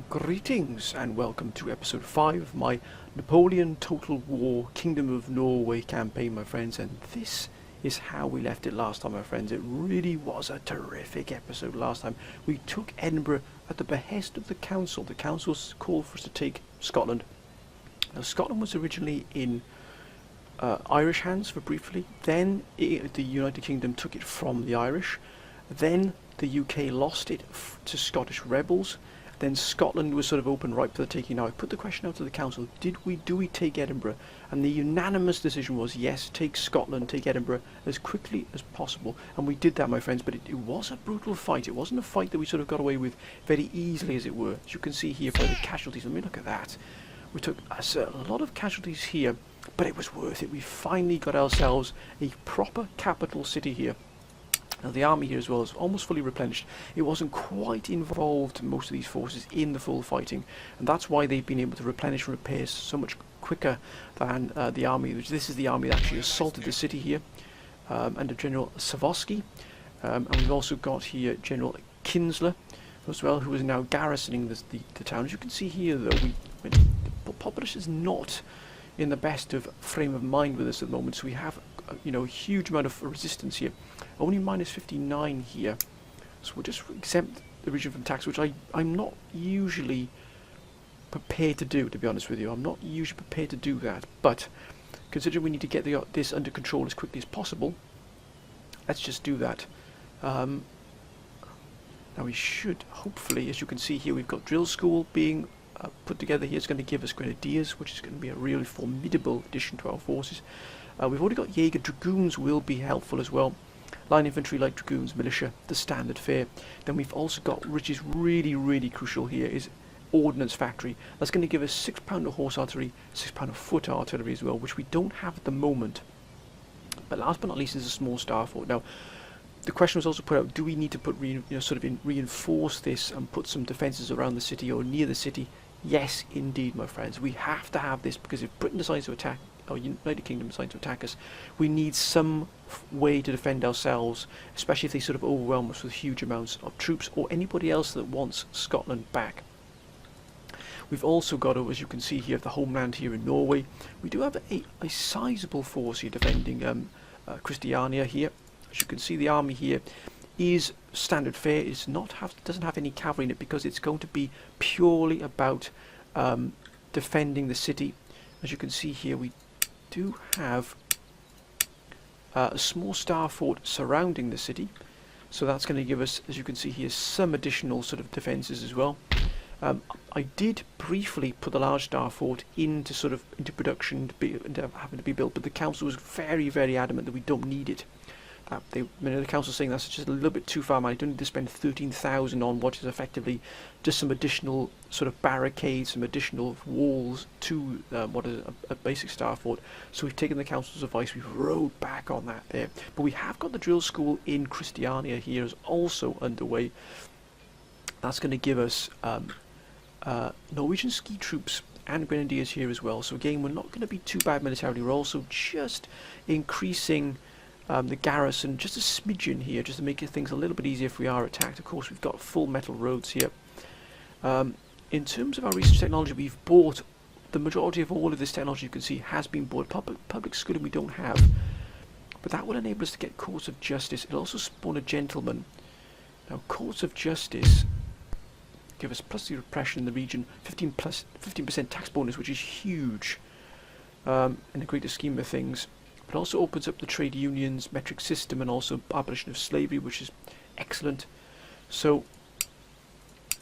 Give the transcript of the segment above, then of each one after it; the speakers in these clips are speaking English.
Greetings and welcome to episode 5 of my Napoleon Total War Kingdom of Norway campaign, my friends, and this is how we left it last time, my friends. It really was a terrific episode last time. We took Edinburgh at the behest of the council. The council's called for us to take Scotland. Now, Scotland was originally in Irish hands for briefly, then the United Kingdom took it from the Irish, then the UK lost it to Scottish rebels. Then Scotland was sort of open right for the taking. Now I put the question out to the council, do we take Edinburgh? And the unanimous decision was yes, take Scotland, take Edinburgh as quickly as possible. And we did that, my friends, but it was a brutal fight. It wasn't a fight that we sort of got away with very easily, as it were. As you can see here by the casualties, I mean, look at that. We took a lot of casualties here, but it was worth it. We finally got ourselves a proper capital city here. Now the army here as well is almost fully replenished. It wasn't quite involved, most of these forces, in the full fighting, and that's why they've been able to replenish and repair so much quicker than the army. This is the army that actually assaulted the city here under General Savorsky, and we've also got here General Kinsler as well, who is now garrisoning the town. As you can see here, though, the populace is not in the best of frame of mind with us at the moment, so we have a huge amount of resistance here. Only minus 59 here, so we'll just exempt the region from tax, which I'm not usually prepared to do, to be honest with you. I'm not usually prepared to do that, but considering we need to get this under control as quickly as possible, let's just do that. Now we should, hopefully, as you can see here, we've got drill school being put together here. It's going to give us grenadiers, which is going to be a really formidable addition to our forces. We've already got Jaeger. Dragoons will be helpful as well. Line infantry, light dragoons, militia, the standard fare. Then we've also got, which is really crucial here, is ordnance factory. That's going to give us 6 pounder horse artillery, 6 pounder foot artillery as well, which we don't have at the moment. But last but not least is a small star fort. Now, the question was also put out: do we need to put reinforce this and put some defences around the city or near the city? Yes, indeed, my friends. We have to have this, because if Britain decides to attack, or United Kingdom decides to attack us, we need some way to defend ourselves, especially if they sort of overwhelm us with huge amounts of troops, or anybody else that wants Scotland back. We've also got, as you can see here, the homeland here in Norway. We do have a sizable force here defending Christiania here. As you can see, the army here is standard fare. Doesn't have any cavalry in it, because it's going to be purely about defending the city. As you can see here, we do have a small star fort surrounding the city, so that's going to give us, as you can see here, some additional sort of defences as well. I did briefly put the large star fort into production, having to be built, but the council was very adamant that we don't need it. The council's saying that's just a little bit too far, man. You don't need to spend 13,000 on what is effectively just some additional sort of barricades, some additional walls to what is a basic star fort. So we've taken the council's advice, we've rode back on that there. But we have got the drill school in Christiania here is also underway. That's going to give us Norwegian ski troops and grenadiers here as well. So again, we're not going to be too bad militarily. We're also just increasing the garrison just a smidgen here, just to make things a little bit easier if we are attacked. Of course, we've got full metal roads here. In terms of our research technology, we've bought the majority of all of this technology. You can see has been bought. Public schooling we don't have, but that will enable us to get courts of justice. It'll also spawn a gentleman. Now, courts of justice give us plus the repression in the region, 15% tax bonus, which is huge in the greater scheme of things. It also opens up the trade unions, metric system, and also abolition of slavery, which is excellent. So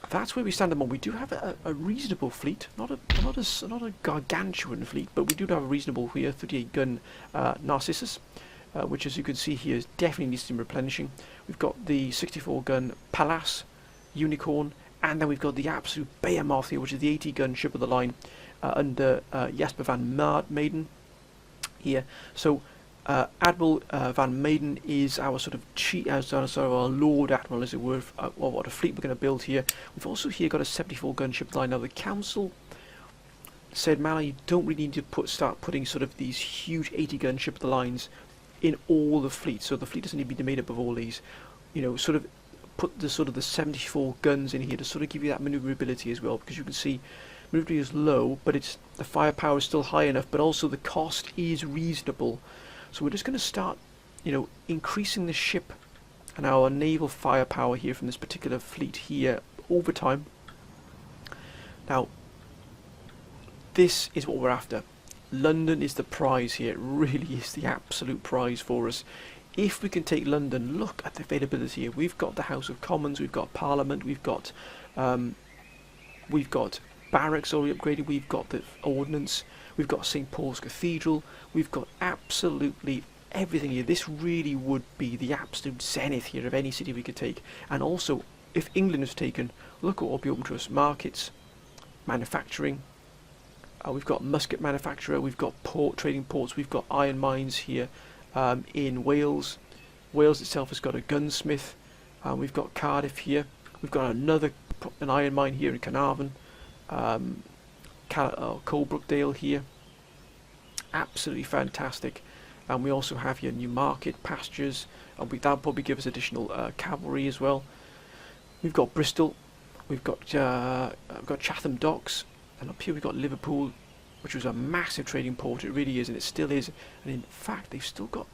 that's where we stand at the moment. We do have a reasonable fleet, not a gargantuan fleet, but we do have a reasonable here, 38 gun Narcissus, which, as you can see here, definitely needs some replenishing. We've got the 64 gun Pallas Unicorn, and then we've got the absolute behemoth here, which is the 80 gun ship of the line under Jasper van Maiden here. So Admiral van Maiden is our sort of our Lord Admiral, as it were, of what a fleet we're going to build here. We've also here got a 74 gun ship line. Now the council said, Mala, you don't really need to start putting sort of these huge 80 gun ship lines in all the fleet. So the fleet doesn't need to be made up of all these, sort of put the sort of the 74 guns in here to sort of give you that maneuverability as well, because you can see maneuverability is low, but the firepower is still high enough, but also the cost is reasonable. So we're just going to start, increasing the ship and our naval firepower here from this particular fleet here over time. Now, this is what we're after. London is the prize here. It really is the absolute prize for us. If we can take London, look at the availability here. We've got the House of Commons, we've got Parliament, we've got barracks already upgraded, we've got the ordnance, we've got St. Paul's Cathedral, we've got absolutely everything here. This really would be the absolute zenith here of any city we could take. And also, if England is taken, look what will be open to us. Markets, manufacturing, we've got musket manufacturer, we've got trading ports, we've got iron mines here in Wales. Wales itself has got a gunsmith. We've got Cardiff here. We've got an iron mine here in Carnarvon. Coalbrookdale here. Absolutely fantastic. And we also have here Newmarket, Pastures, and that'll probably give us additional cavalry as well. We've got Bristol. We've got Chatham Docks. And up here we've got Liverpool, which was a massive trading port. It really is, and it still is. And in fact, they've still got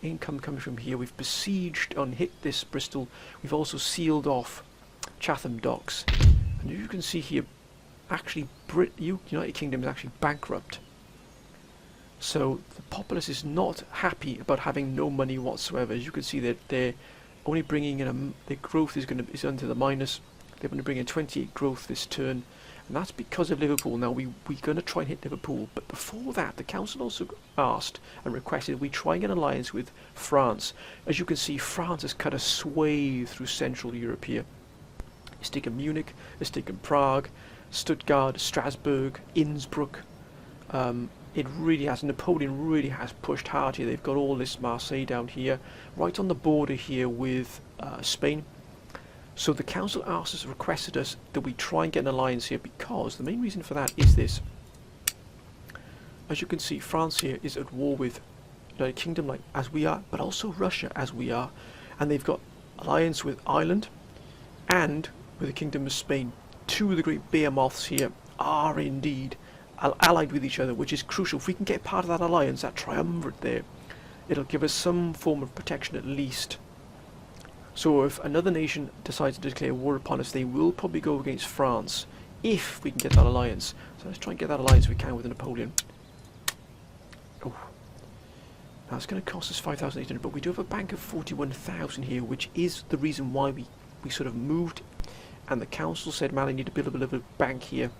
income coming from here. We've besieged and hit this Bristol. We've also sealed off Chatham Docks. And as you can see here, actually, United Kingdom is actually bankrupt. So the populace is not happy about having no money whatsoever. As you can see, that they're only bringing in their growth is under the minus. They're going to bring in 28 growth this turn. And that's because of Liverpool. Now, we're going to try and hit Liverpool. But before that, the council also asked and requested we try and get an alliance with France. As you can see, France has cut a swathe through Central Europe here. It's taken Munich, it's taken Prague, Stuttgart, Strasbourg, Innsbruck. It really has. Napoleon really has pushed hard here. They've got all this Marseille down here, right on the border here with Spain. So the council asked us, requested us that we try and get an alliance here, because the main reason for that is this. As you can see, France here is at war with the United Kingdom, as we are, but also Russia as we are, and they've got alliance with Ireland and with the Kingdom of Spain. Two of the great behemoths here are indeed allied with each other, which is crucial. If we can get part of that alliance, that triumvirate there, it'll give us some form of protection at least. So if another nation decides to declare war upon us, they will probably go against France if we can get that alliance. So let's try and get that alliance if we can with Napoleon. Oh. Now it's going to cost us 5,800, but we do have a bank of 41,000 here, which is the reason why we sort of moved. And the council said, man, I need to build a bit of a bank here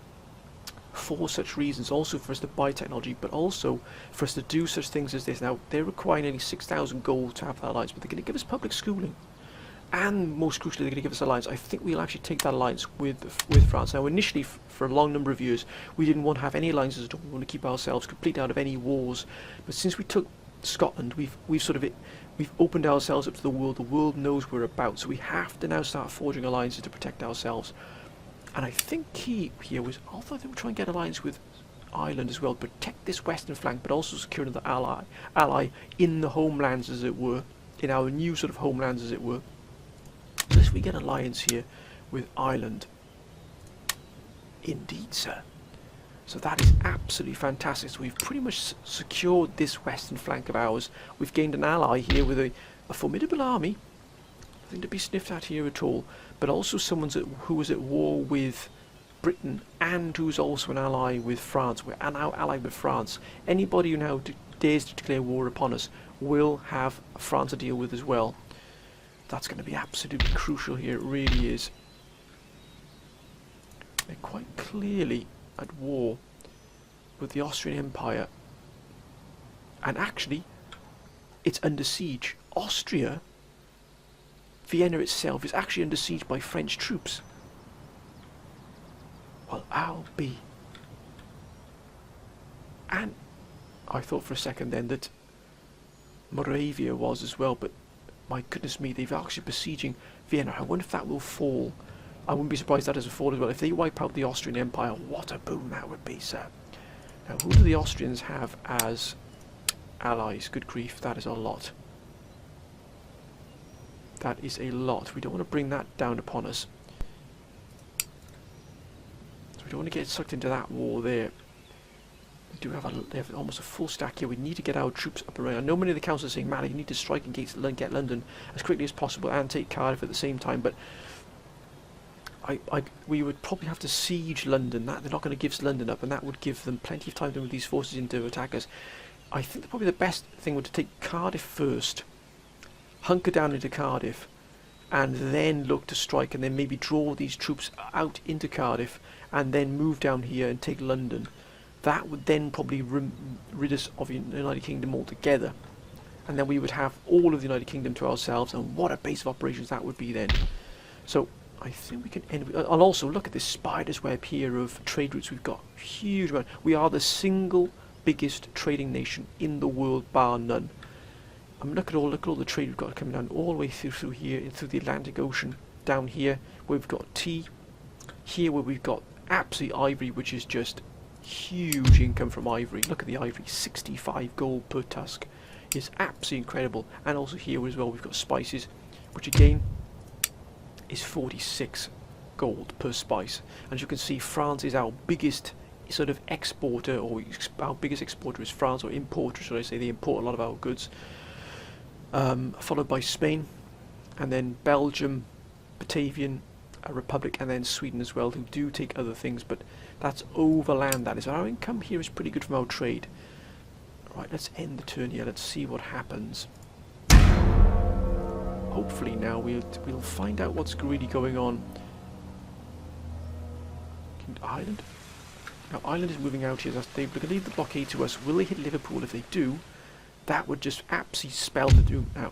for such reasons, also for us to buy technology, but also for us to do such things as this. Now, they're requiring only 6,000 gold to have that alliance, but they're going to give us public schooling. And most crucially, they're going to give us alliance. I think we'll actually take that alliance with France. Now, initially, for a long number of years, we didn't want to have any alliances at all. We want to keep ourselves completely out of any wars. But since we took Scotland, we've opened ourselves up to the world. The world knows we're about. So we have to now start forging alliances to protect ourselves. And I think key here was, although they were trying to get alliance with Ireland as well, protect this western flank, but also secure another ally in the homelands, as it were, in our new sort of homelands, as it were. Unless we get alliance here with Ireland. Indeed, sir. So that is absolutely fantastic. So we've pretty much secured this western flank of ours. We've gained an ally here with a formidable army. Nothing to be sniffed at here at all. But also someone who was at war with Britain and who's also an ally with France. We're now allied with France. Anybody who now dares to declare war upon us will have France to deal with as well. That's going to be absolutely crucial here. It really is. They're quite clearly at war with the Austrian Empire. And actually, it's under siege. Austria, Vienna itself, is actually under siege by French troops. Well, I'll be. And I thought for a second then that Moravia was as well, but my goodness me, they've actually besieging Vienna. I wonder if that will fall. I wouldn't be surprised if that doesn't fall as well. If they wipe out the Austrian Empire, what a boon that would be, sir. Now, who do the Austrians have as allies? Good grief, that is a lot. That is a lot. We don't want to bring that down upon us. So we don't want to get sucked into that war there. We do have they have almost a full stack here. We need to get our troops up and running. I know many of the councils are saying, man, you need to strike and get London as quickly as possible and take Cardiff at the same time, but we would probably have to siege London. They're not going to give us London up, and that would give them plenty of time to move these forces in to attack us. I think probably the best thing would to take Cardiff first, hunker down into Cardiff, and then look to strike, and then maybe draw these troops out into Cardiff, and then move down here and take London. That would then probably rid us of the United Kingdom altogether, and then we would have all of the United Kingdom to ourselves, and what a base of operations that would be then. So I think we can end. I'll also look at this spider's web here of trade routes. We've got huge amount. We are the single biggest trading nation in the world, bar none. Look at all the trade we've got coming down all the way through here, through the Atlantic Ocean, down here where we've got tea, here where we've got absolute ivory, which is just huge income from ivory. Look at the ivory, 65 gold per tusk. It's absolutely incredible. And also here as well we've got spices, which again is 46 gold per spice. And as you can see, France is our biggest sort of exporter, or our biggest exporter is France, or importer should I say. They import a lot of our goods. Followed by Spain, and then Belgium, Batavian Republic, and then Sweden as well, who do take other things, but that's overland. That is, our income here is pretty good from our trade. Right, let's end the turn here. Let's see what happens. Hopefully now we'll find out what's really going on. Ireland. Now Ireland is moving out here. They're going to leave the blockade to us. Will they hit Liverpool? If they do, that would just absolutely spell the doom. Now,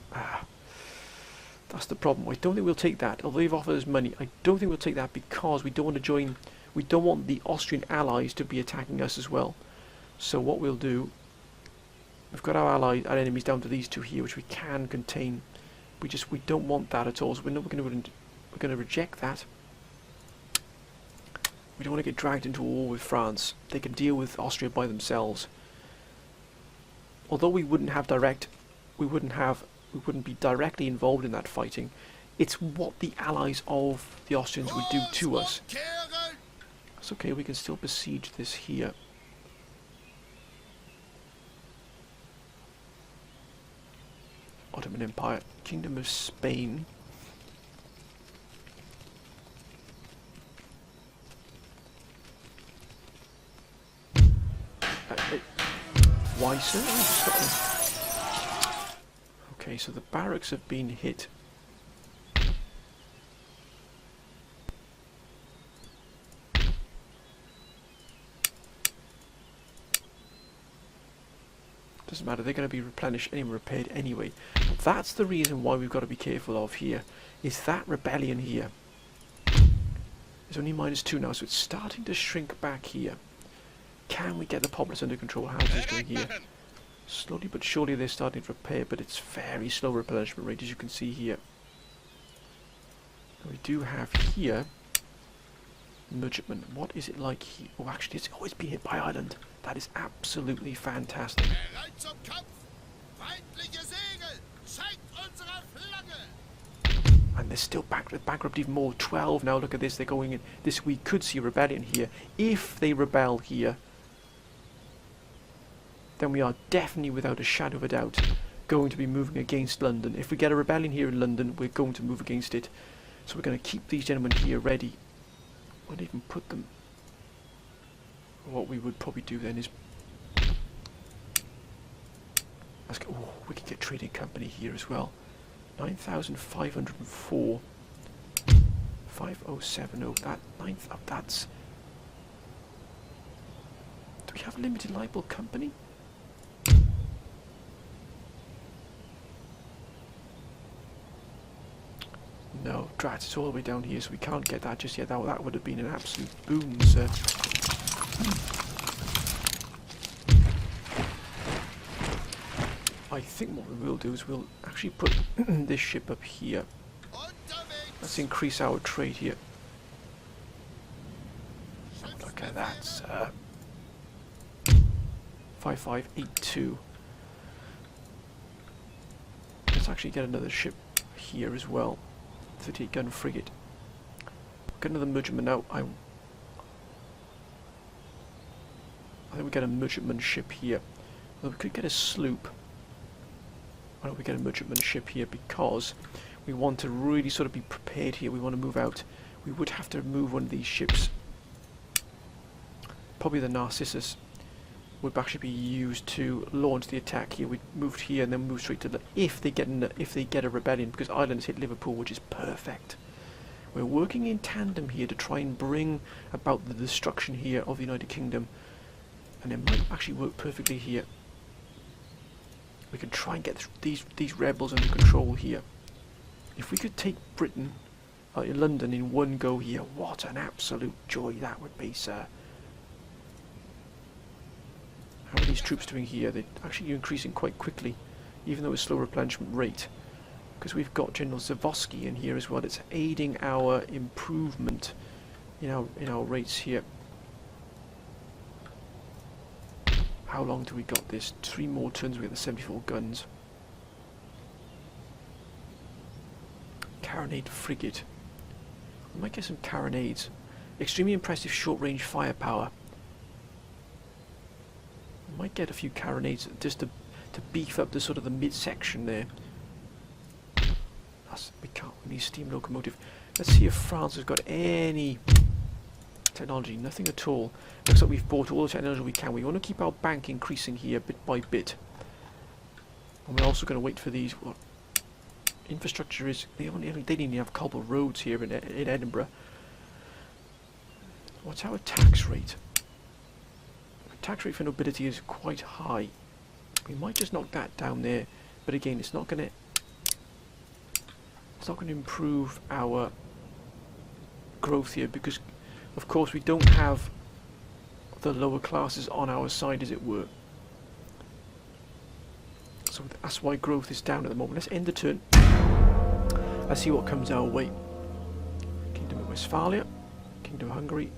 that's the problem. I don't think we'll take that. Although they've offered us money, I don't think we'll take that because we don't want to join. We don't want the Austrian allies to be attacking us as well. So what we'll do, we've got our enemies down to these two here, which we can contain. We don't want that at all. So we're going to reject that. We don't want to get dragged into a war with France. They can deal with Austria by themselves. Although we wouldn't be directly involved in that fighting, it's what the allies of the Austrians would do to us. It's okay, we can still besiege this here. Ottoman Empire, Kingdom of Spain. Why, sir? Okay, so the barracks have been hit. Doesn't matter, they're going to be replenished and repaired anyway. That's the reason why we've got to be careful of here, is that rebellion here. It's only -2 now, so it's starting to shrink back here. Can we get the populace under control? How's this going here? Slowly but surely they're starting to repair, but it's very slow replenishment rate, as you can see here. And we do have here merchantman. What is it like here? Oh, actually, it's always been hit by Ireland. That is absolutely fantastic. And they're still bankrupt even more. 12 now. Look at this. They're going in. This, we could see a rebellion here. If they rebel here, then we are definitely, without a shadow of a doubt, going to be moving against London. If we get a rebellion here in London, we're going to move against it. So we're going to keep these gentlemen here ready. We'll even put them. What we would probably do then is, oh, we can get trading company here as well. 9,504. 5070. That ninth up. That's. Do we have a limited liable company? No, drat, it's all the way down here, so we can't get that just yet. That would have been an absolute boon, sir. I think what we will do is we'll actually put this ship up here. Let's increase our trade here. Look at that, sir. 5582. Let's actually get another ship here as well. 38 gun frigate. Get another merchantman now. I think we get a merchantman ship here. Well, we could get a sloop. Why don't we get a merchantman ship here? Because we want to really sort of be prepared here. We want to move out. We would have to move one of these ships. Probably the Narcissus would actually be used to launch the attack here. We moved here and then move straight to the if they get a rebellion, because Ireland has hit Liverpool, which is perfect. We're working in tandem here to try and bring about the destruction here of the United Kingdom, and it might actually work perfectly here. We can try and get these rebels under control here. If we could take Britain, London in one go here, what an absolute joy that would be, sir. How are these troops doing here? They're actually increasing quite quickly, even though it's slow replenishment rate. Because we've got General Zavosky in here as well. It's aiding our improvement in our rates here. How long do we got this? 3 more turns, we get the 74 guns. Carronade frigate. We might get some carronades. Extremely impressive short-range firepower. We might get a few carronades just to beef up the sort of the midsection there. We need steam locomotive. Let's see if France has got any technology. Nothing at all. Looks like we've bought all the technology we can. We want to keep our bank increasing here bit by bit. And we're also going to wait for these. Well, infrastructure is they didn't even have cobble roads here in Edinburgh. What's our tax rate? The tax rate for nobility is quite high. We might just knock that down there, but again, it's not going to improve our growth here, because of course we don't have the lower classes on our side, as it were. So that's why growth is down at the moment. Let's end the turn. Let's see what comes our way. Kingdom of Westphalia, Kingdom of Hungary,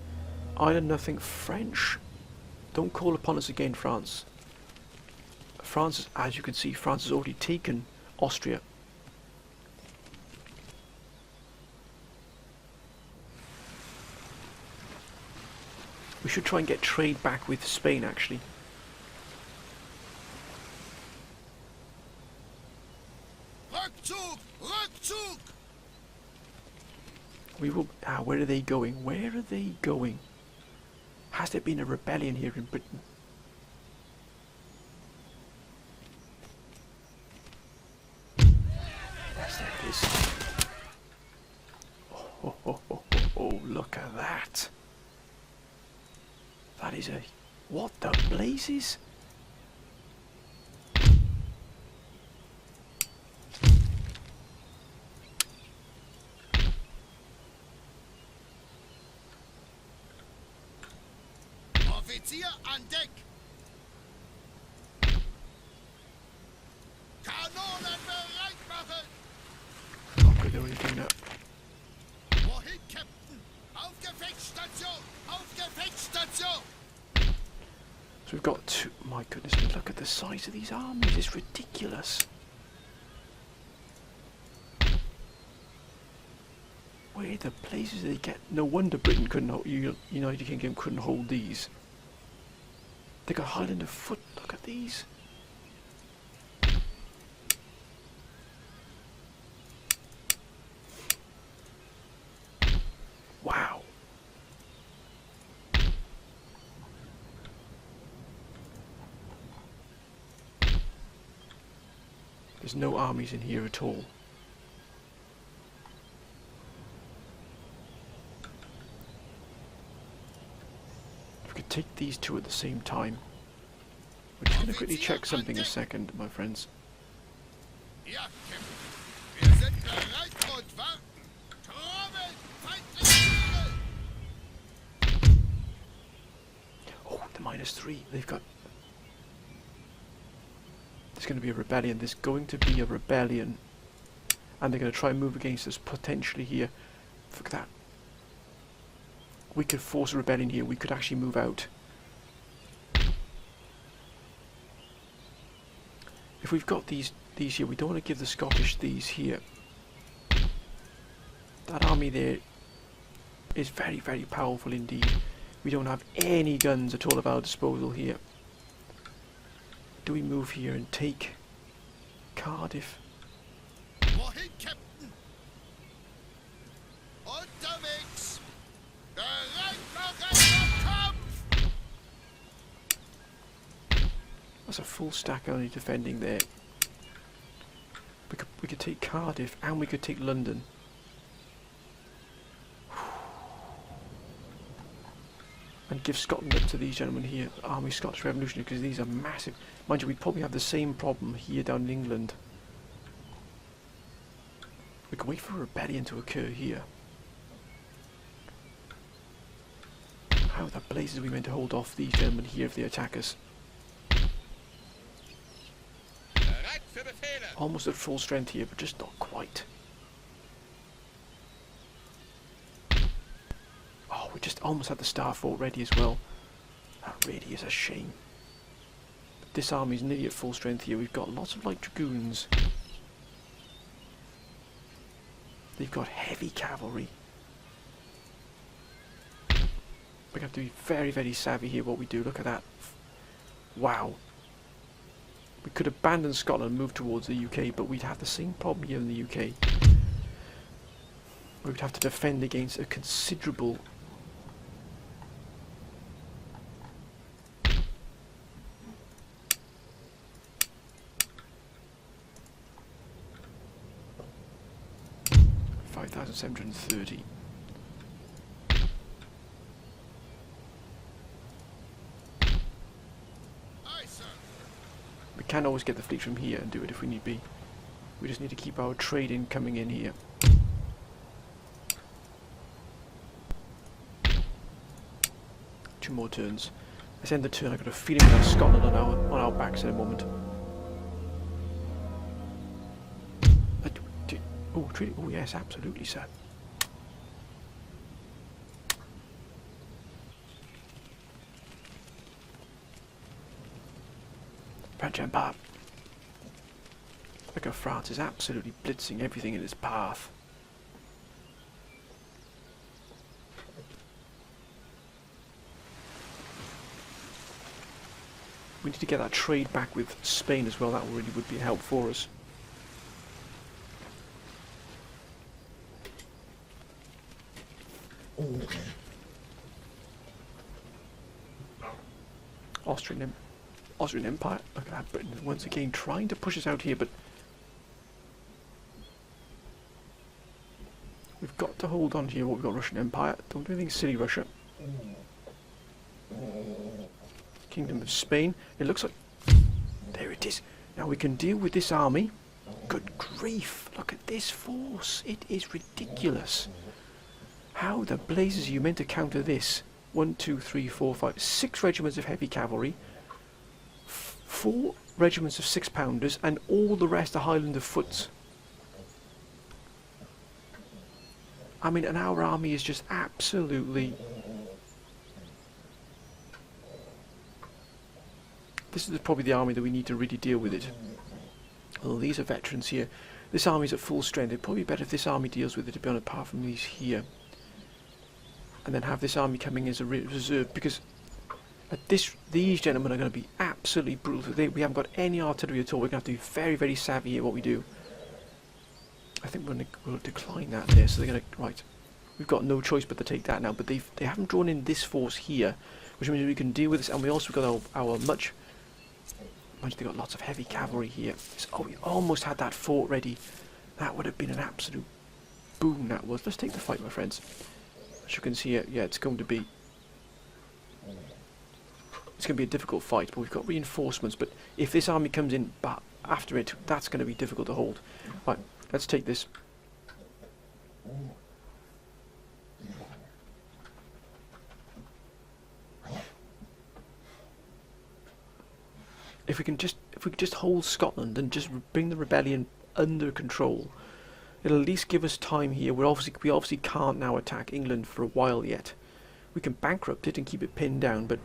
Ireland, nothing. French, don't call upon us again, France. France, as you can see, France has already taken Austria. We should try and get trade back with Spain, actually. Rückzug! Rückzug! We will. Where are they going? Where are they going? Has there been a rebellion here in Britain? Yes, there it is. Oh, look at that. That is a... What the blazes? Offizier an Deck! Kanonen bereit machen! Okay, they're already doing that. Wohin, Captain? Auf Gefechtsstation! Auf Gefechtsstation! So we've got two... My goodness me, look at the size of these armies. It's ridiculous. Where the places did they get? No wonder Britain couldn't hold... United Kingdom couldn't hold these. They got Highlander foot. Look at these. Wow. There's no armies in here at all. If we could take these two at the same time. We're just going to quickly check something a second, my friends. Ja, Captain. Wir sind bereit und warten. Trommeln, feindliche Ziele! Oh, the -3. They've got... There's going to be a rebellion. There's going to be a rebellion. And they're going to try and move against us potentially here. Look at that. We could force a rebellion here. We could actually move out. If we've got these here, we don't want to give the Scottish these here. That army there is very, very powerful indeed. We don't have any guns at all at our disposal here. Do we move here and take Cardiff? Wohin, Captain? Unterwegs! Bereit zum Kampf! That's a full stack only defending there. We could take Cardiff and we could take London. And give Scotland up to these gentlemen here, Army Scottish Revolutionary, because these are massive. Mind you, we'd probably have the same problem here down in England. We can wait for a rebellion to occur here. How the blazes are we meant to hold off these gentlemen here if they attack us? Almost at full strength here, but just not quite. Oh, we just almost had the Star Fort ready as well. That really is a shame. But this army is nearly at full strength here. We've got lots of light dragoons. They've got heavy cavalry. We have to be very, very savvy here what we do. Look at that. Wow. We could abandon Scotland and move towards the UK, but we'd have the same problem here in the UK. We would have to defend against a considerable $5,730. Aye, sir. We can always get the fleet from here and do it if we need be. We just need to keep our trade coming in here. Two more turns. Let's end the turn. I've got a feeling we have Scotland on our backs in a moment. Oh, treaty. Oh yes, absolutely, sir. French Empire. Look at France is absolutely blitzing everything in its path. We need to get that trade back with Spain as well. That really would be a help for us. Austrian Empire. Look at that, Britain once again trying to push us out here, but we've got to hold on here. What we've got, Russian Empire. Don't do anything silly, Russia. Kingdom of Spain. It looks like there it is. Now we can deal with this army. Good grief! Look at this force. It is ridiculous. How the blazes are you meant to counter this? 1, 2, 3, 4, 5, 6 regiments of heavy cavalry, 4 regiments of 6-pounders, and all the rest are Highlander foot. I mean, and our army is just absolutely... This is probably the army that we need to really deal with it. Although these are veterans here. This army's at full strength. It'd probably be better if this army deals with it, to be honest, apart from these here. And then have this army coming as a reserve, because these gentlemen are going to be absolutely brutal. We haven't got any artillery at all. We're going to have to be very, very savvy at what we do. I think we'll decline that there. So they're going to... Right. We've got no choice but to take that now. But they haven't drawn in this force here, which means we can deal with this. And we also got our much... They've got lots of heavy cavalry here. Oh, we almost had that fort ready. That would have been an absolute boon, that was. Let's take the fight, my friends. As you can see here, yeah, it's going to be a difficult fight, but we've got reinforcements. But if this army comes in after it, that's going to be difficult to hold. Right, let's take this. If we could just hold Scotland and just bring the rebellion under control, it'll at least give us time here. We obviously can't now attack England for a while yet. We can bankrupt it and keep it pinned down, but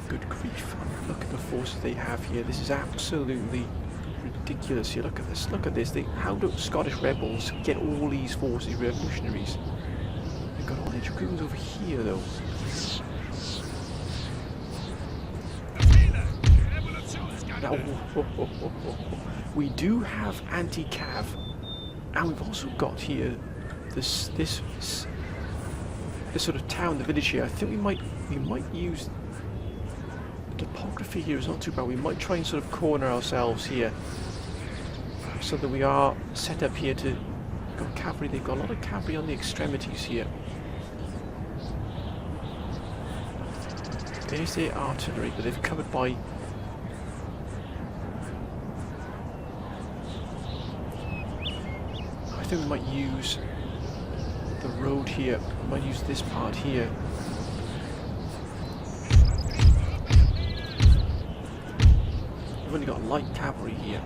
good grief! Look at the forces they have here. This is absolutely ridiculous here. Look at this. Look at this. How do Scottish rebels get all these forces, revolutionaries? They've got all their dragoons over here, though. Now, we do have anti-cav, and we've also got here this sort of town, the village here. I think we might use the topography here is not too bad. We might try and sort of corner ourselves here, so that we are set up here to. Got cavalry. They've got a lot of cavalry on the extremities here. There's their artillery, but they've covered by. I think we might use the road here. We might use this part here. We've only got light cavalry here.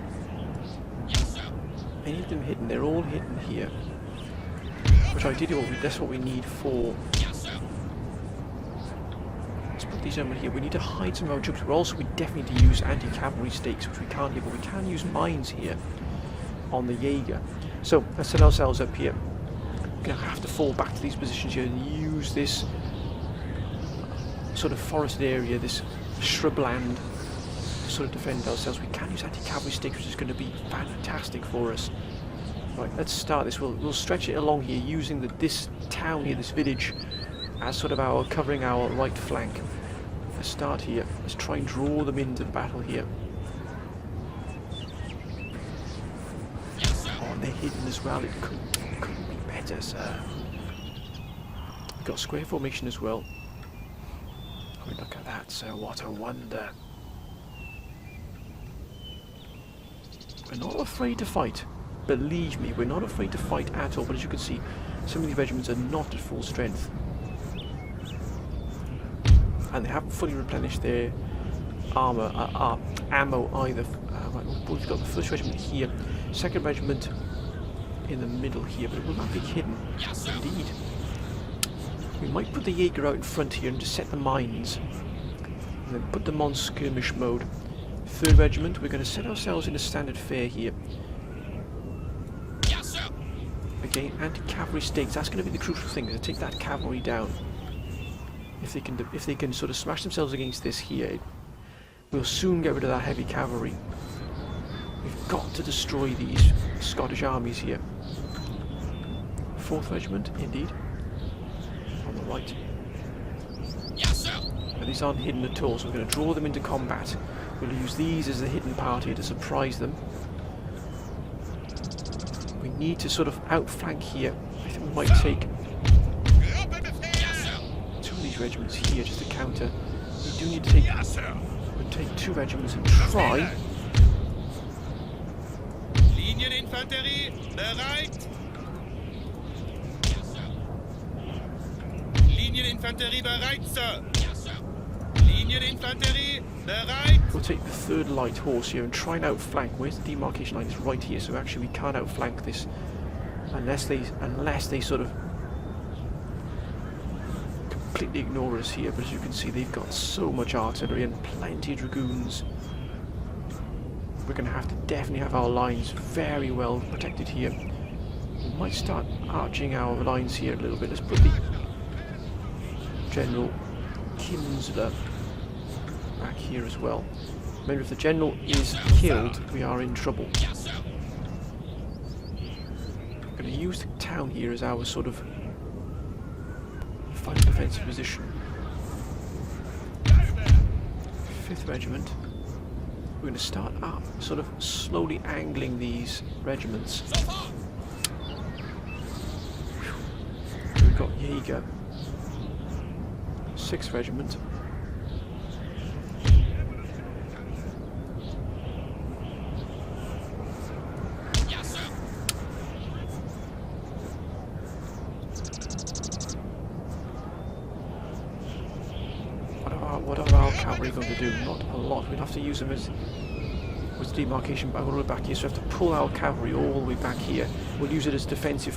Any of them hidden? They're all hidden here. Which ideally, that's what we need for. Let's put these over here. We need to hide some of our troops. We definitely need to use anti-cavalry stakes, which we can't do, but we can use mines here on the Jaeger. So let's set ourselves up here. We're going to have to fall back to these positions here and use this sort of forested area, this shrubland, to sort of defend ourselves. We can use anti-cavalry stakes, which is going to be fantastic for us. Right, let's start this. We'll stretch it along here using this town here, this village, as sort of covering our right flank. Let's start here. Let's try and draw them into the battle here. They're hidden as well. It couldn't be better, sir. We've got square formation as well. I mean, look at that, sir. What a wonder. We're not afraid to fight. Believe me, we're not afraid to fight at all. But as you can see, some of these regiments are not at full strength. And they haven't fully replenished their armour, ammo either. Right, we've got the 1st regiment here. 2nd regiment in the middle here, but it will not be hidden. Indeed. We might put the Jaeger out in front here and just set the mines. And then put them on skirmish mode. 3rd regiment, we're going to set ourselves in a standard fare here. Again, anti-cavalry stakes. That's going to be the crucial thing, to take that cavalry down. If they can sort of smash themselves against this here, we'll soon get rid of that heavy cavalry. We've got to destroy these Scottish armies here. 4th regiment, indeed. On the right. But these aren't hidden at all, so we're going to draw them into combat. We'll use these as the hidden part here to surprise them. We need to sort of outflank here. I think we might take 2 of these regiments here just to counter. We do need to take, we'll take 2 regiments and try. Linieninfanterie bereit. Linieninfanterie bereit, sir. Linieninfanterie bereit. We'll take the 3rd light horse here and try and outflank. Where's the demarcation line? It's right here, so actually we can't outflank this unless they sort of completely ignore us here. But as you can see, they've got so much artillery and plenty of dragoons. We're going to have to definitely have our lines very well protected here. We might start arching our lines here a little bit. Let's put the General Kinsler back here as well. Remember, if the General is killed, we are in trouble. We're going to use the town here as our sort of final defensive position. 5th Regiment. We're going to start up, sort of slowly angling these regiments. We've got Jaeger. 6th Regiment. What are our cavalry going to do? Not a lot. We'd have to use them as demarcation back all the way back here, so we have to pull our cavalry all the way back here. We'll use it as defensive,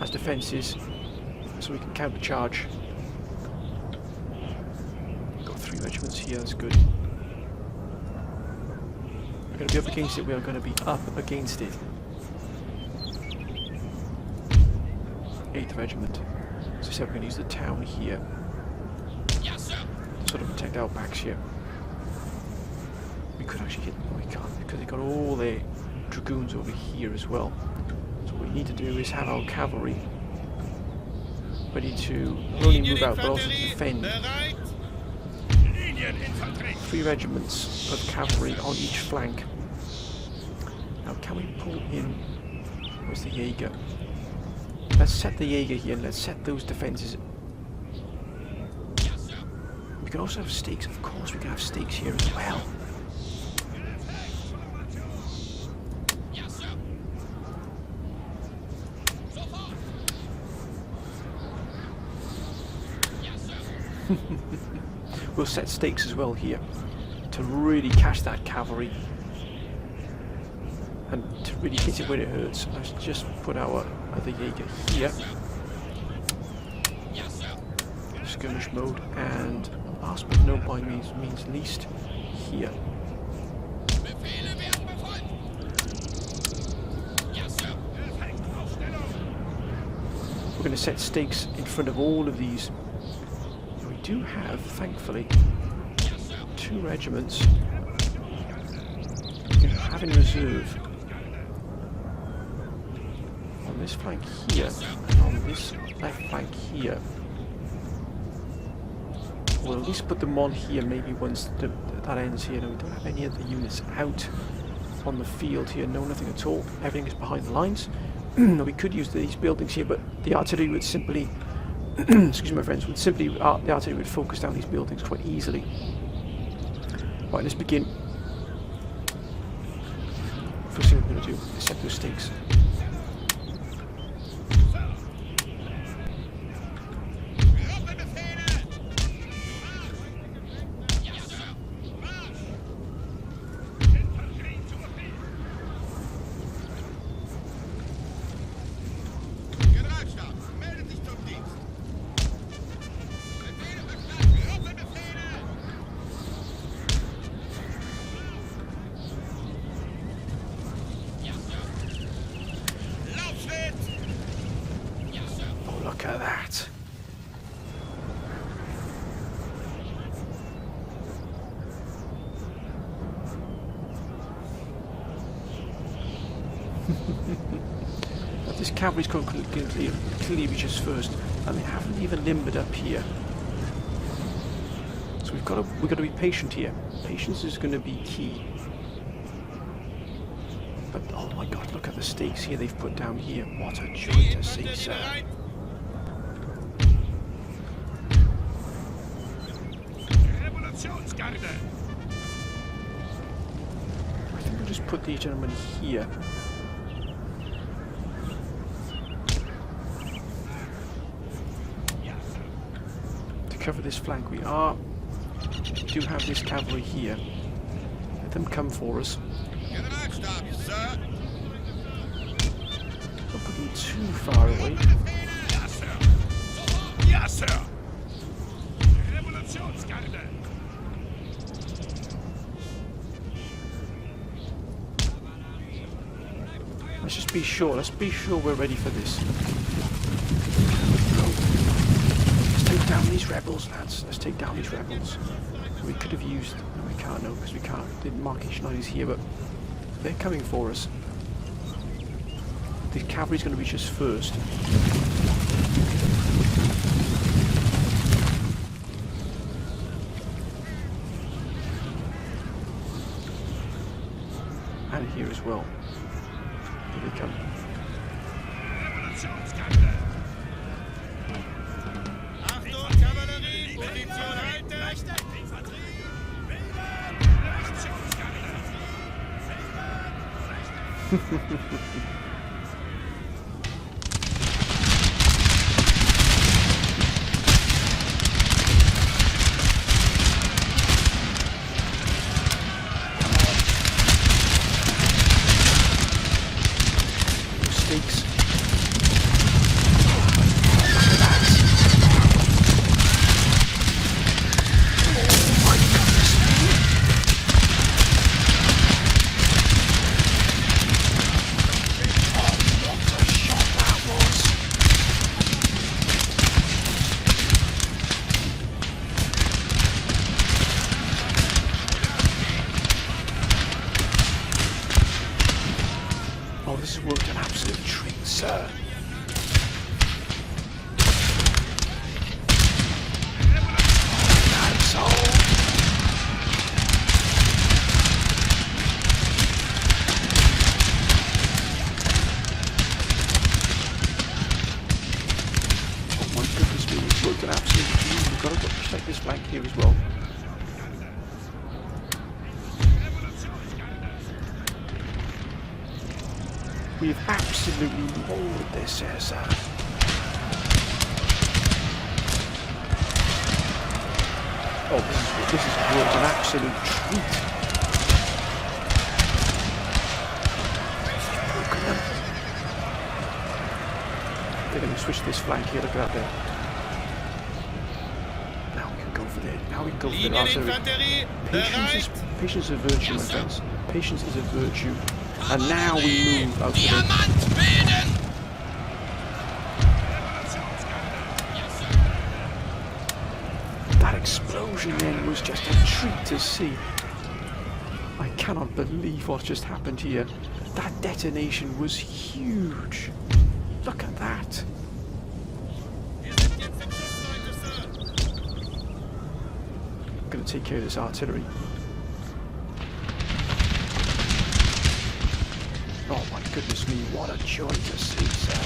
as defences, so we can counter-charge. We've got 3 regiments here, that's good. going to be up against it. We are going to be up against it. 8th Regiment. As I said, we're going to use the town here. Sort of protect our backs here. We could actually hit them, but we can't because they've got all their dragoons over here as well. So what we need to do is have our cavalry ready to not only move out but also defend. 3 regiments of cavalry on each flank. Now can we pull in... Where's the Jaeger? Let's set the Jaeger here and let's set those defences. We can also have stakes, of course we can have stakes here as well. We'll set stakes as well here to really catch that cavalry and to really hit it where it hurts. Let's just put our other Jaeger here. Skirmish mode, and last but no by means least here. We're going to set stakes in front of all of these. We do have, thankfully, 2 regiments we can have in reserve on this flank here and on this left flank here. We'll at least put them on here maybe once that ends here. No, we don't have any other units out on the field here. No, nothing at all. Everything is behind the lines. We could use these buildings here, but the artillery would simply excuse me, my friends, the artillery would focus down these buildings quite easily. Right, let's begin. First thing we're going to do is set those stakes. Look at that. This cavalry's going to clearly be just first, and they haven't even limbered up here. So we've got to be patient here. Patience is going to be key. But oh my God, look at the stakes here they've put down here. What a joy to see, sir. I think we'll just put these gentlemen here. To cover this flank, we do have this cavalry here. Let them come for us. Don't put them too far away. Yes, sir. Let's just be sure. Let's be sure we're ready for this. Let's take down these rebels, lads. Let's take down these rebels. We could have used... No, we can't, no, because we can't. Didn't mark each line is here, but they're coming for us. The cavalry's going to reach us first. And here as well. Here they come. Achtung, Kavallerie, Position halten! Stakes. my goodness me, it's worked an absolute dream. We've got to protect this flank here as well. We've absolutely mauled this sir. Oh, this is worked an absolute treat. Broken them. Okay, let me switch this flank here, look at that there. Now we can go for it. Now we can go for the artillery. Patience is a virtue, my friends. Patience is a virtue. And now we move out to the... That explosion then was just a treat to see. I cannot believe what just happened here. That detonation was huge. Look at that. I'm going to take care of this artillery. Oh my goodness me, what a joy to see, sir.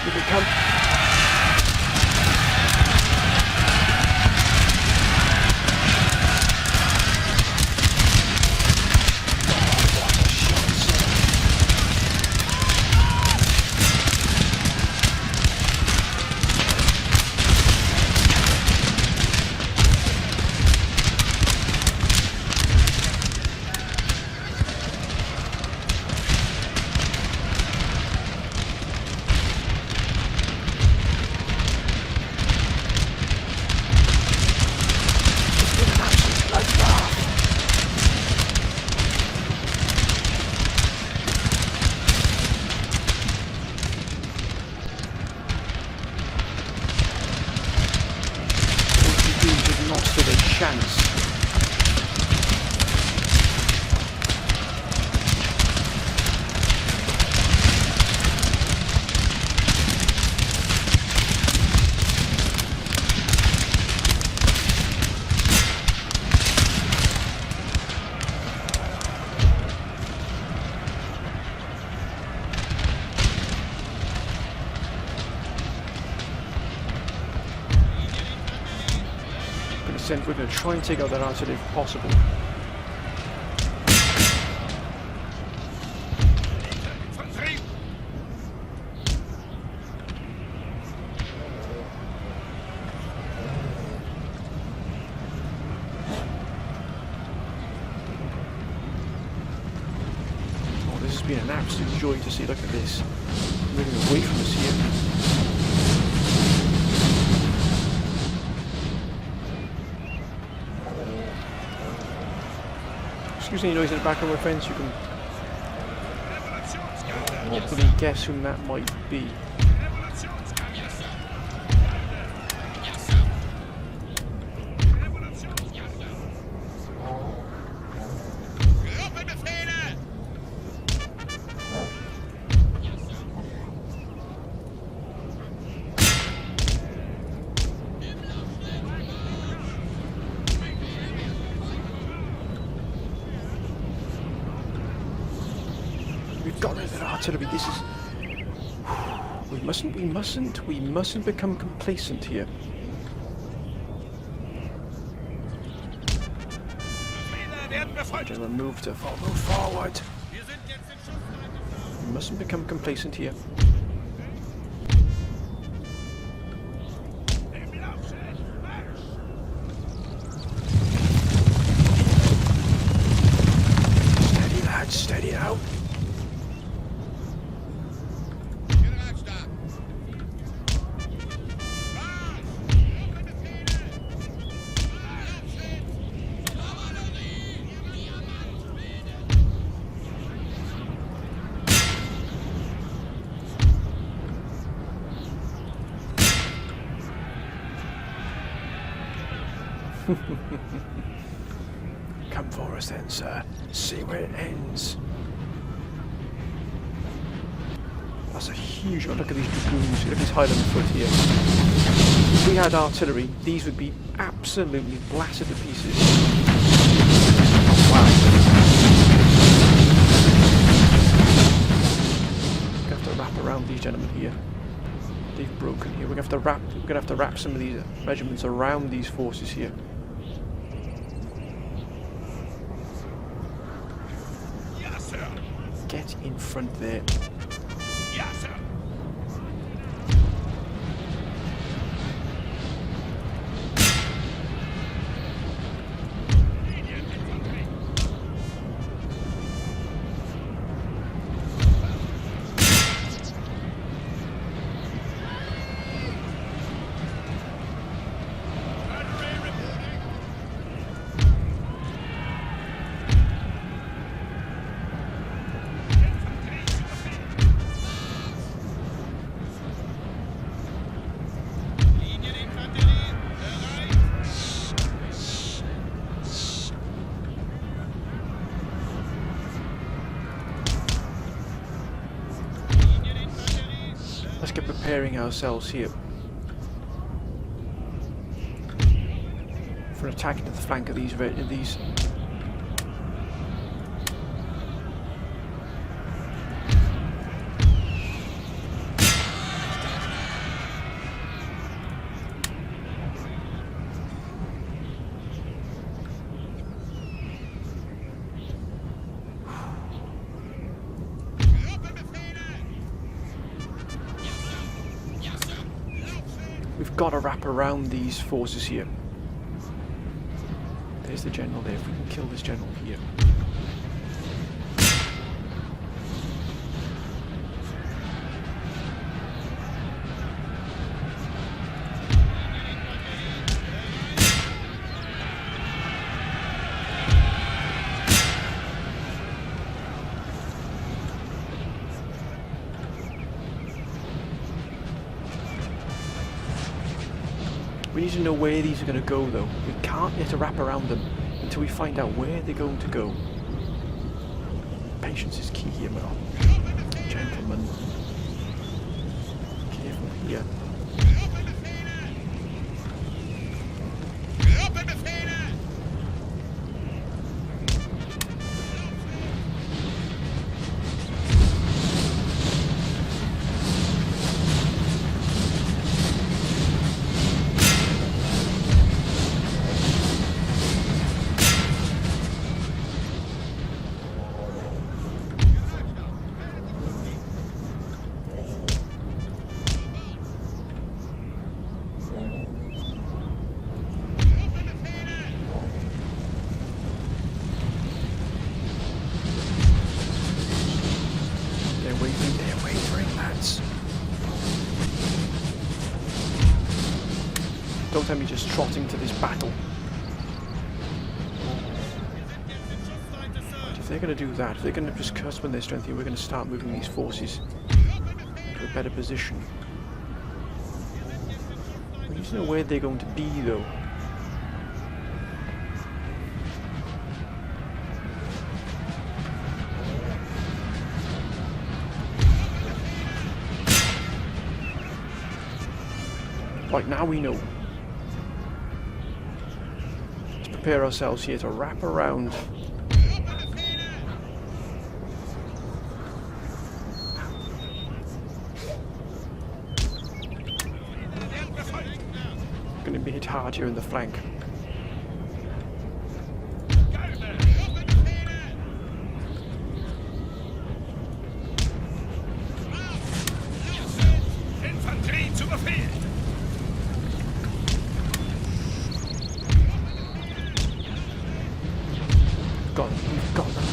Here they come. Chance. We're going to try and take out that artillery if possible. Oh, this has been an absolute joy to see. Look at this. Moving away from us here. Excuse any noise in the background, my friends. You can probably guess whom that might be. We've got rid of that artillery. This is... We mustn't become complacent here. Gentlemen, move forward. We mustn't become complacent here. Steady, lads, steady out. Come for us then, sir. See where it ends. That's a huge one. Look at these dragoons. Look at this Highland foot here. If we had artillery, these would be absolutely blasted to pieces. Wow. We're going to have to wrap around these gentlemen here. They've broken here. We're going to have to wrap some of these regiments around these forces here. Yes, sir. Get in front there. Yes, sir. Let's get preparing ourselves here for attacking to the flank of these. We've got to wrap around these forces here. There's the general there. If we can kill this general here. We need to know where these are going to go though. We can't get to wrap around them until we find out where they're going to go. Patience is key here, my gentlemen. Careful here. They're wavering, lads. Don't tell me just trotting to this battle. Right, if they're going to do that, if they're going to just suspend their strength here, we're going to start moving these forces to a better position. We need to know where they're going to be, though. Right, now we know. Let's prepare ourselves here to wrap around. Going to be hit hard here in the flank. Infantry to the field. We've got them.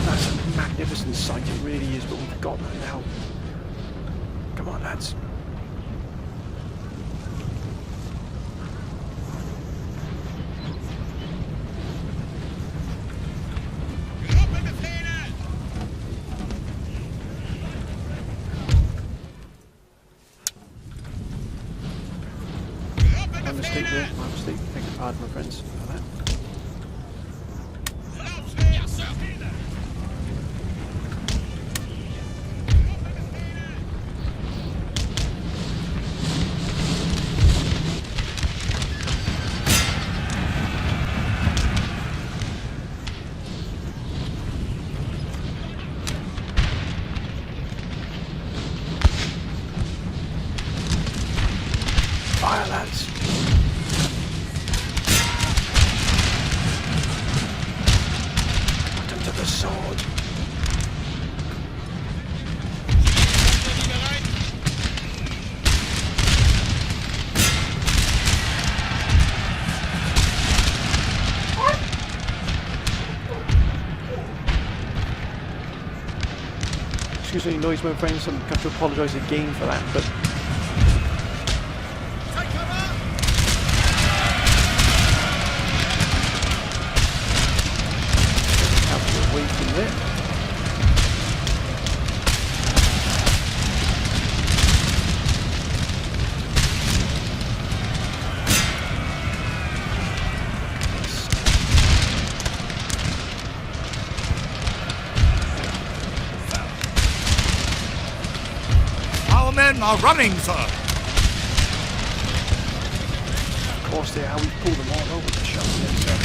That's a magnificent sight, it really is, but we've got them now. Come on, lads. my mistake. Beg your pardon, my friends, for that. Yes, sir. Fire, lads! Put him to the sword. Excuse any noise, my friends. I'm going to have to apologise again for that, but away from there. Our men are running, sir. Of course they are. We've pulled them all over the shop. Yes, sir.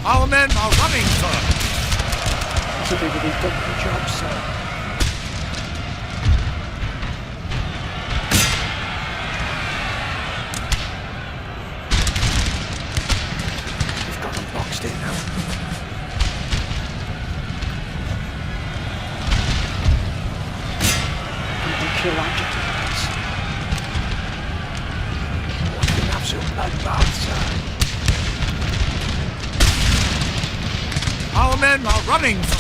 Our men are running, sir. So they've done the job, sir. We've got them boxed in now. We can kill agitators. What an absolute bloodbath, sir. Our men are running, sir.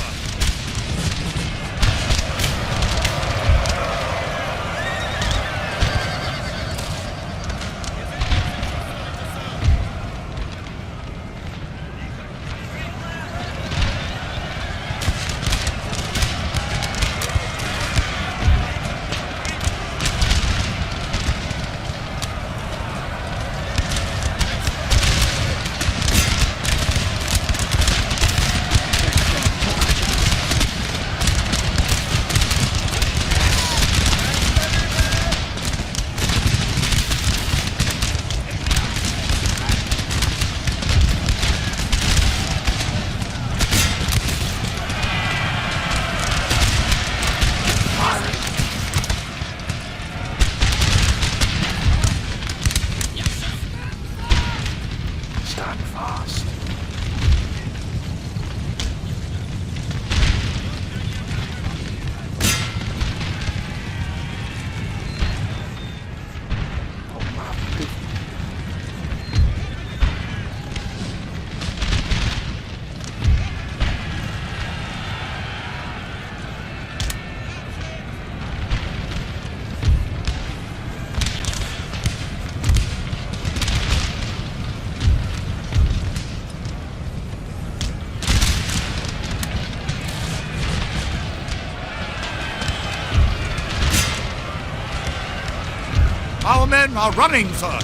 Our men are running, sir.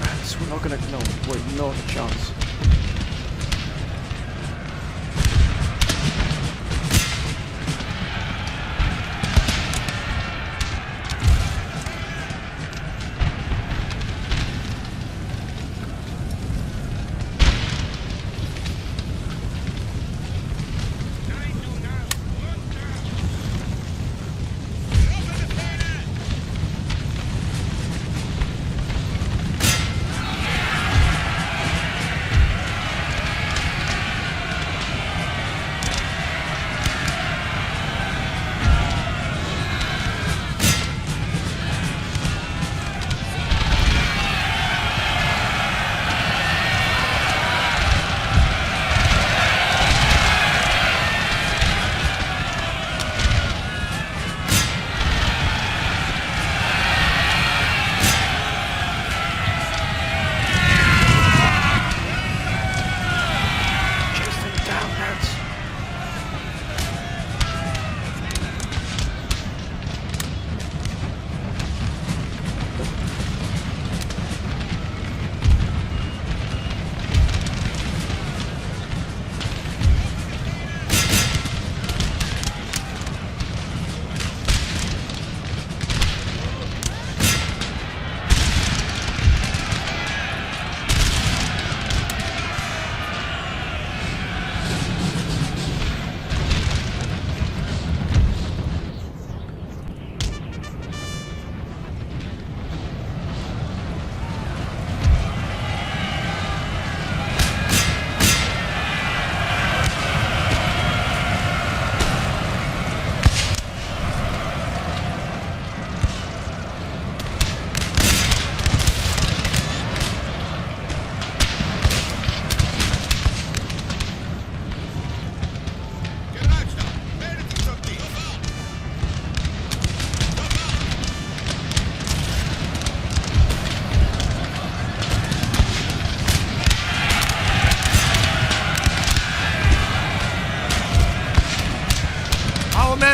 Rats, we're not gonna. No, wait, not a chance.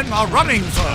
men are running, sir.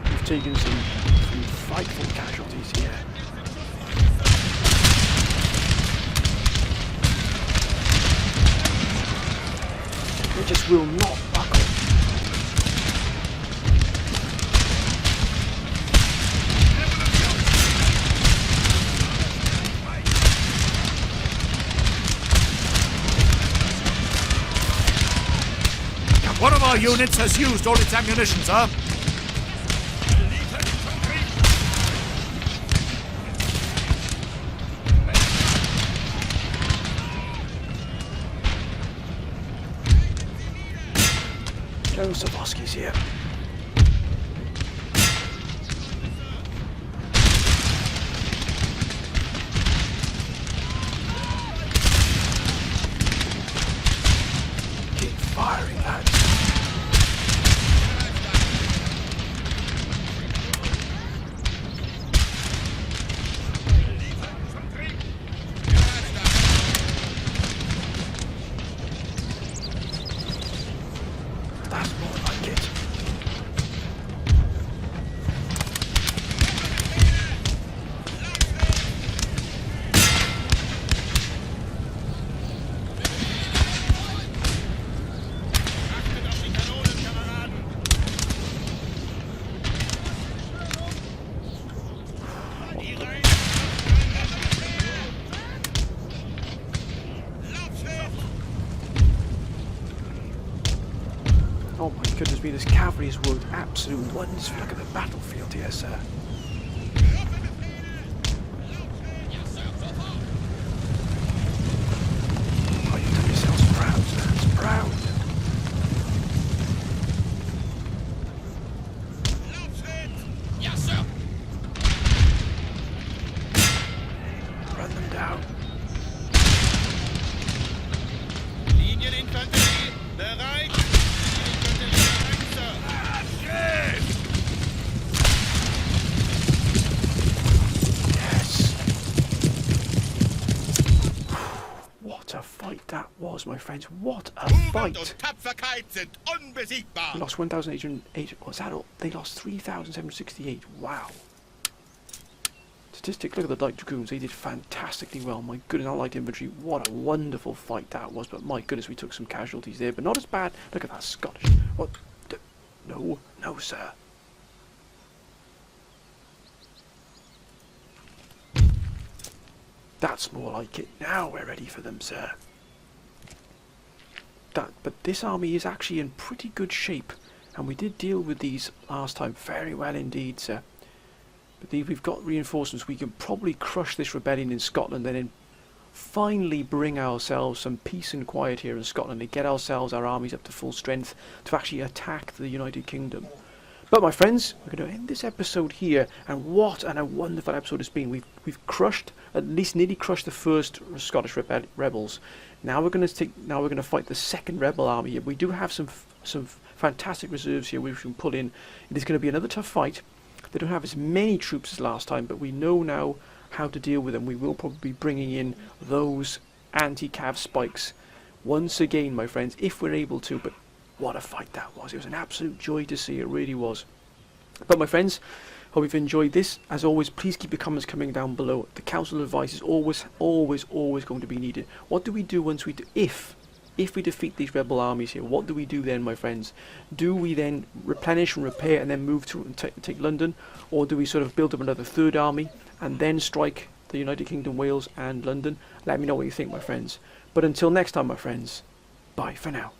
We've taken some frightful casualties here. They just will not buckle. One of our units has used all its ammunition, sir. General Savoski's here. Keep firing, lads. That's more like it. Oh my goodness me, this cavalry has worked absolute wonders. Look at the battlefield here, sir. Oh, you've done yourselves proud, sir. It's proud. Yes, sir. Run them down. Linieninfanterie bereit. Yes. What a fight that was, my friends. What a Tugend fight. und Tapferkeit sind unbesiegbar. They lost 1,808. What's that all? They lost 3,768. Wow. Statistic, look at the light dragoons. They did fantastically well. My goodness, our light infantry. What a wonderful fight that was. But my goodness, we took some casualties there. But not as bad. Look at that Scottish. What? No, no, sir. That's more like it. Now we're ready for them, sir. But this army is actually in pretty good shape. And we did deal with these last time very well indeed, sir. But we've got reinforcements. We can probably crush this rebellion in Scotland and then finally bring ourselves some peace and quiet here in Scotland and get ourselves, our armies up to full strength to actually attack the United Kingdom. But my friends, we're going to end this episode here, and what a wonderful episode it's been. We've crushed, at least nearly crushed the first Scottish rebels. Now we're going to fight the second rebel army here. We do have some fantastic reserves here which we can pull in. It is going to be another tough fight. They don't have as many troops as last time, but we know now how to deal with them. We will probably be bringing in those anti-cav spikes once again, my friends, if we're able to. But what a fight that was. It was an absolute joy to see. It really was. But my friends, hope you've enjoyed this. As always, please keep your comments coming down below. The council advice is always going to be needed. What do we do once we do? If if we defeat these rebel armies here, what do we do then, my friends? Do we then replenish and repair and then move to and take London, or do we sort of build up another third army and then strike the United Kingdom, Wales and London? Let me know what you think, my friends. But until next time, my friends, bye for now.